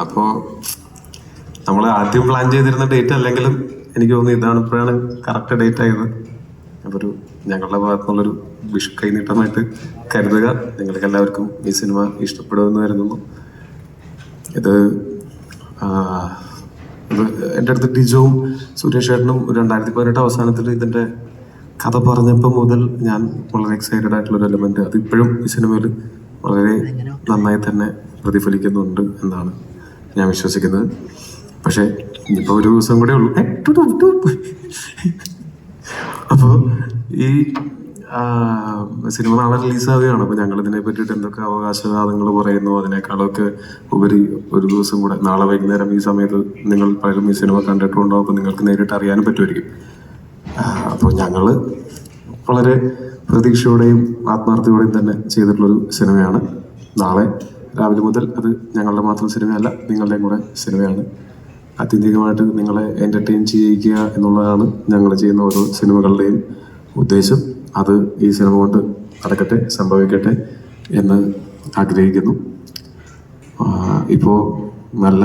അപ്പോൾ നമ്മൾ ആദ്യം പ്ലാൻ ചെയ്തിരുന്ന ഡേറ്റ് അല്ലെങ്കിലും എനിക്ക് തോന്നുന്നു ഇതാണ് ഇപ്പോഴാണ് കറക്റ്റ് ഡേറ്റ് ആയത്. അപ്പോൾ ഞങ്ങളുടെ ഭാഗത്തുനിന്നുള്ളൊരു വിഷു കൈനീട്ടമായിട്ട് കരുതുക. നിങ്ങൾക്ക് എല്ലാവർക്കും ഈ സിനിമ ഇഷ്ടപ്പെടുമെന്ന് കരുതുന്നു. ഇത് എൻ്റെ അടുത്ത് ഡിജോവും സുരേഷ് ചേട്ടനും 2018 അവസാനത്തിൽ ഇതിൻ്റെ കഥ പറഞ്ഞപ്പോൾ മുതൽ ഞാൻ വളരെ എക്സൈറ്റഡ് ആയിട്ടുള്ളൊരു എലമെന്റ് അത് ഇപ്പോഴും ഈ സിനിമയിൽ വളരെ നന്നായി തന്നെ പ്രതിഫലിക്കുന്നുണ്ട് എന്നാണ് ഞാൻ വിശ്വസിക്കുന്നത്. പക്ഷെ ഇനിയിപ്പോൾ ഒരു ദിവസം കൂടെ ഉള്ളൂ. അപ്പോൾ ഈ സിനിമ നാളെ റിലീസാവുകയാണ്. അപ്പോൾ ഞങ്ങൾ ഇതിനെ പറ്റിയിട്ട് എന്തൊക്കെ അവകാശവാദങ്ങൾ പറയുന്നു അതിനേക്കാളൊക്കെ ഉപരി ഒരു ദിവസം കൂടെ നാളെ വൈകുന്നേരം ഈ സമയത്ത് നിങ്ങൾ പലരും ഈ സിനിമ കണ്ടിട്ടുണ്ടാവും. അപ്പോൾ നിങ്ങൾക്ക് നേരിട്ട് അറിയാനും പറ്റുമായിരിക്കും. അപ്പോൾ ഞങ്ങൾ വളരെ പ്രതീക്ഷയോടെയും ആത്മാർത്ഥതയോടെയും തന്നെ ചെയ്തിട്ടുള്ളൊരു സിനിമയാണ്. നാളെ രാവിലെ മുതൽ അത് ഞങ്ങളുടെ മാത്രം സിനിമയല്ല, നിങ്ങളുടെയും കൂടെ സിനിമയാണ്. ആത്യന്തികമായിട്ട് നിങ്ങളെ എൻ്റർടൈൻ ചെയ്യിക്കുക എന്നുള്ളതാണ് ഞങ്ങൾ ചെയ്യുന്ന ഓരോ സിനിമകളുടെയും ഉദ്ദേശം. അത് ഈ സിനിമ കൊണ്ട് നടക്കട്ടെ, സംഭവിക്കട്ടെ എന്ന് ആഗ്രഹിക്കുന്നു. ഇപ്പോൾ നല്ല